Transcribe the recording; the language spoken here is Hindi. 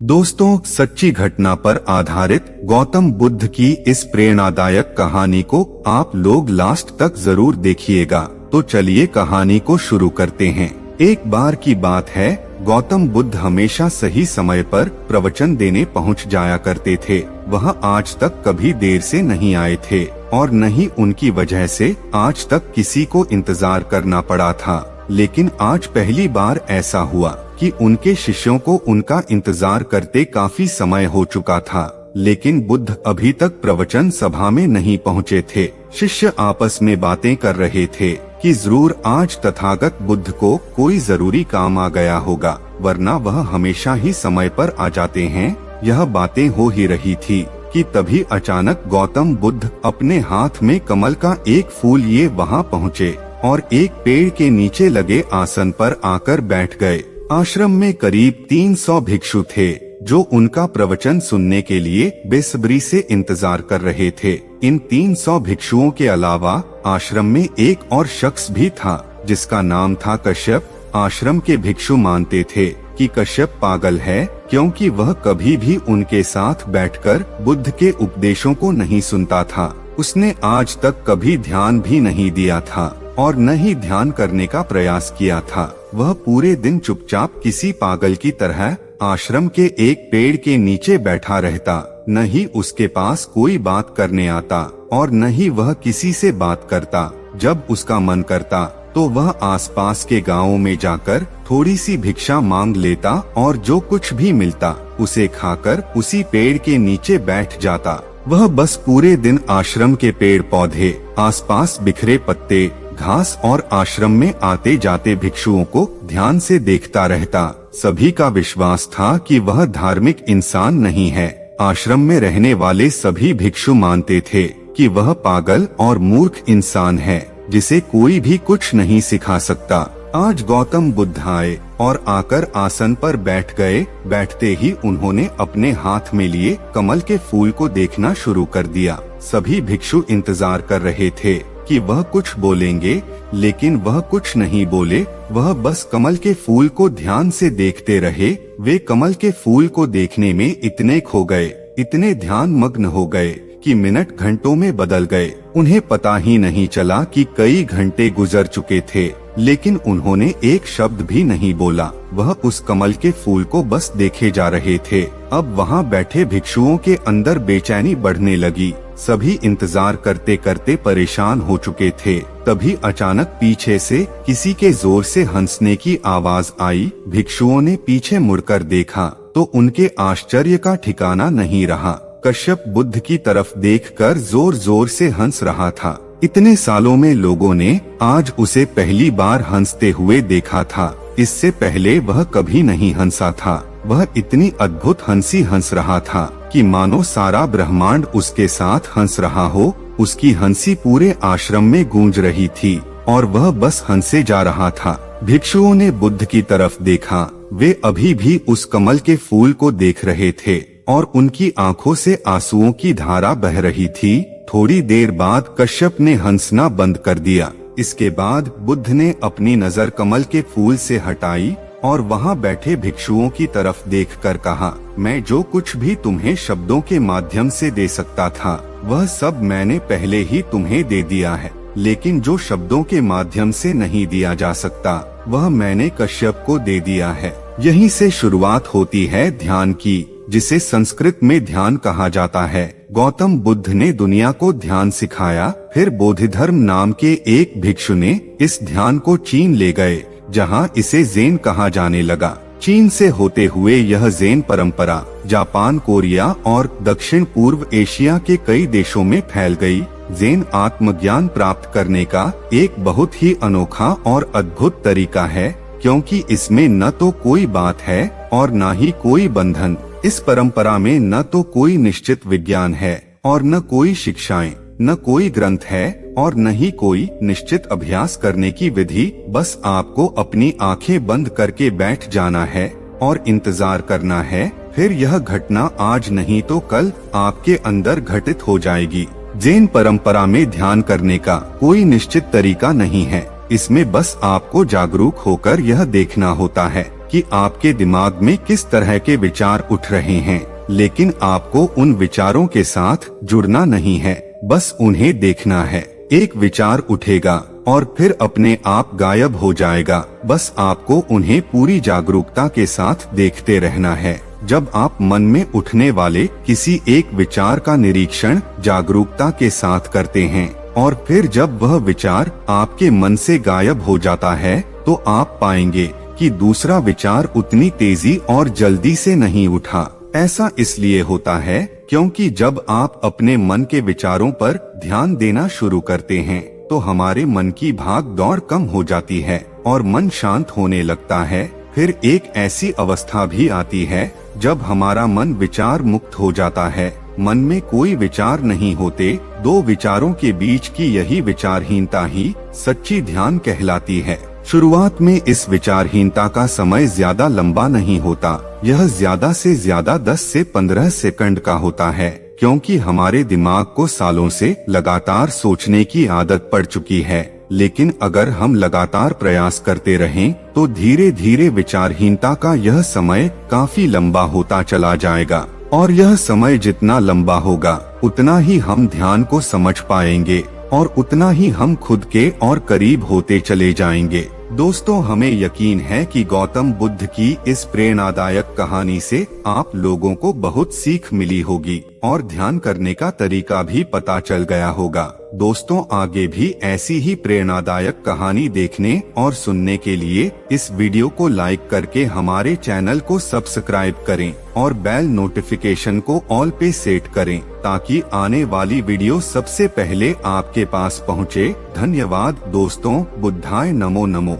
दोस्तों, सच्ची घटना पर आधारित गौतम बुद्ध की इस प्रेरणादायक कहानी को आप लोग लास्ट तक जरूर देखिएगा। तो चलिए कहानी को शुरू करते हैं। एक बार की बात है, गौतम बुद्ध हमेशा सही समय पर प्रवचन देने पहुंच जाया करते थे। वह आज तक कभी देर से नहीं आए थे और न ही उनकी वजह से आज तक किसी को इंतजार करना पड़ा था। लेकिन आज पहली बार ऐसा हुआ कि उनके शिष्यों को उनका इंतजार करते काफी समय हो चुका था, लेकिन बुद्ध अभी तक प्रवचन सभा में नहीं पहुंचे थे। शिष्य आपस में बातें कर रहे थे कि जरूर आज तथागत बुद्ध को कोई जरूरी काम आ गया होगा, वरना वह हमेशा ही समय पर आ जाते हैं। यह बातें हो ही रही थी कि तभी अचानक गौतम बुद्ध अपने हाथ में कमल का एक फूल लिए वहां पहुँचे और एक पेड़ के नीचे लगे आसन पर आकर बैठ गए। आश्रम में करीब 300 भिक्षु थे जो उनका प्रवचन सुनने के लिए बेसब्री से इंतजार कर रहे थे। इन 300 भिक्षुओं के अलावा आश्रम में एक और शख्स भी था जिसका नाम था कश्यप। आश्रम के भिक्षु मानते थे कि कश्यप पागल है, क्योंकि वह कभी भी उनके साथ बैठकर बुद्ध के उपदेशों को नहीं सुनता था। उसने आज तक कभी ध्यान भी नहीं दिया था और न ही ध्यान करने का प्रयास किया था। वह पूरे दिन चुपचाप किसी पागल की तरह आश्रम के एक पेड़ के नीचे बैठा रहता। न ही उसके पास कोई बात करने आता और न ही वह किसी से बात करता। जब उसका मन करता तो वह आसपास के गांवों में जाकर थोड़ी सी भिक्षा मांग लेता और जो कुछ भी मिलता उसे खाकर उसी पेड़ के नीचे बैठ जाता। वह बस पूरे दिन आश्रम के पेड़ पौधे, आसपास बिखरे पत्ते, घास और आश्रम में आते जाते भिक्षुओं को ध्यान से देखता रहता। सभी का विश्वास था कि वह धार्मिक इंसान नहीं है। आश्रम में रहने वाले सभी भिक्षु मानते थे कि वह पागल और मूर्ख इंसान है जिसे कोई भी कुछ नहीं सिखा सकता। आज गौतम बुद्ध आए और आकर आसन पर बैठ गए। बैठते ही उन्होंने अपने हाथ में लिए कमल के फूल को देखना शुरू कर दिया। सभी भिक्षु इंतजार कर रहे थे कि वह कुछ बोलेंगे, लेकिन वह कुछ नहीं बोले। वह बस कमल के फूल को ध्यान से देखते रहे। वे कमल के फूल को देखने में इतने खो गए, इतने ध्यान मग्न हो गए कि मिनट घंटों में बदल गए। उन्हें पता ही नहीं चला कि कई घंटे गुजर चुके थे, लेकिन उन्होंने एक शब्द भी नहीं बोला। वह उस कमल के फूल को बस देखे जा रहे थे। अब वहाँ बैठे भिक्षुओं के अंदर बेचैनी बढ़ने लगी। सभी इंतजार करते करते परेशान हो चुके थे। तभी अचानक पीछे से किसी के जोर से हंसने की आवाज आई। भिक्षुओं ने पीछे मुड़कर देखा तो उनके आश्चर्य का ठिकाना नहीं रहा। कश्यप बुद्ध की तरफ देखकर जोर जोर से हंस रहा था। इतने सालों में लोगों ने आज उसे पहली बार हंसते हुए देखा था। इससे पहले वह कभी नहीं हंसा था। वह इतनी अद्भुत हंसी हंस रहा था कि मानो सारा ब्रह्मांड उसके साथ हंस रहा हो। उसकी हंसी पूरे आश्रम में गूंज रही थी और वह बस हंसे जा रहा था। भिक्षुओं ने बुद्ध की तरफ देखा। वे अभी भी उस कमल के फूल को देख रहे थे और उनकी आंखों से आंसुओं की धारा बह रही थी। थोड़ी देर बाद कश्यप ने हंसना बंद कर दिया। इसके बाद बुद्ध ने अपनी नजर कमल के फूल से हटाई और वहां बैठे भिक्षुओं की तरफ देखकर कहा, मैं जो कुछ भी तुम्हें शब्दों के माध्यम से दे सकता था वह सब मैंने पहले ही तुम्हें दे दिया है, लेकिन जो शब्दों के माध्यम से नहीं दिया जा सकता वह मैंने कश्यप को दे दिया है। यहीं से शुरुआत होती है ध्यान की, जिसे संस्कृत में ध्यान कहा जाता है। गौतम बुद्ध ने दुनिया को ध्यान सिखाया। फिर बोधिधर्म नाम के एक भिक्षु ने इस ध्यान को चीन ले गए, जहां इसे ज़ेन कहा जाने लगा। चीन से होते हुए यह ज़ेन परंपरा जापान, कोरिया और दक्षिण पूर्व एशिया के कई देशों में फैल गई। ज़ेन आत्मज्ञान प्राप्त करने का एक बहुत ही अनोखा और अद्भुत तरीका है, क्योंकि इसमें न तो कोई बात है और न ही कोई बंधन। इस परंपरा में न तो कोई निश्चित विज्ञान है और न कोई शिक्षाएं, न कोई ग्रंथ है और न ही कोई निश्चित अभ्यास करने की विधि। बस आपको अपनी आंखें बंद करके बैठ जाना है और इंतजार करना है। फिर यह घटना आज नहीं तो कल आपके अंदर घटित हो जाएगी। ज़ेन परंपरा में ध्यान करने का कोई निश्चित तरीका नहीं है। इसमें बस आपको जागरूक होकर यह देखना होता है कि आपके दिमाग में किस तरह के विचार उठ रहे हैं, लेकिन आपको उन विचारों के साथ जुड़ना नहीं है, बस उन्हें देखना है। एक विचार उठेगा और फिर अपने आप गायब हो जाएगा, बस आपको उन्हें पूरी जागरूकता के साथ देखते रहना है। जब आप मन में उठने वाले किसी एक विचार का निरीक्षण जागरूकता के साथ करते हैं और फिर जब वह विचार आपके मन से गायब हो जाता है, तो आप पाएंगे कि दूसरा विचार उतनी तेजी और जल्दी से नहीं उठा। ऐसा इसलिए होता है क्योंकि जब आप अपने मन के विचारों पर ध्यान देना शुरू करते हैं, तो हमारे मन की भाग दौड़ कम हो जाती है और मन शांत होने लगता है। फिर एक ऐसी अवस्था भी आती है जब हमारा मन विचार मुक्त हो जाता है, मन में कोई विचार नहीं होते। दो विचारों के बीच की यही विचारहीनता ही सच्ची ध्यान कहलाती है। शुरुआत में इस विचारहीनता का समय ज्यादा लंबा नहीं होता, यह ज्यादा से ज्यादा 10 से 15 सेकंड का होता है, क्योंकि हमारे दिमाग को सालों से लगातार सोचने की आदत पड़ चुकी है। लेकिन अगर हम लगातार प्रयास करते रहें, तो धीरे धीरे विचारहीनता का यह समय काफी लंबा होता चला जाएगा, और यह समय जितना लंबा होगा उतना ही हम ध्यान को समझ पाएंगे और उतना ही हम खुद के और करीब होते चले जाएंगे। दोस्तों, हमें यकीन है कि गौतम बुद्ध की इस प्रेरणादायक कहानी से आप लोगों को बहुत सीख मिली होगी और ध्यान करने का तरीका भी पता चल गया होगा। दोस्तों, आगे भी ऐसी ही प्रेरणादायक कहानी देखने और सुनने के लिए इस वीडियो को लाइक करके हमारे चैनल को सब्सक्राइब करें और बेल नोटिफिकेशन को ऑल पे सेट करें, ताकि आने वाली वीडियो सबसे पहले आपके पास पहुंचे। धन्यवाद दोस्तों। बुद्धाय नमो नमो।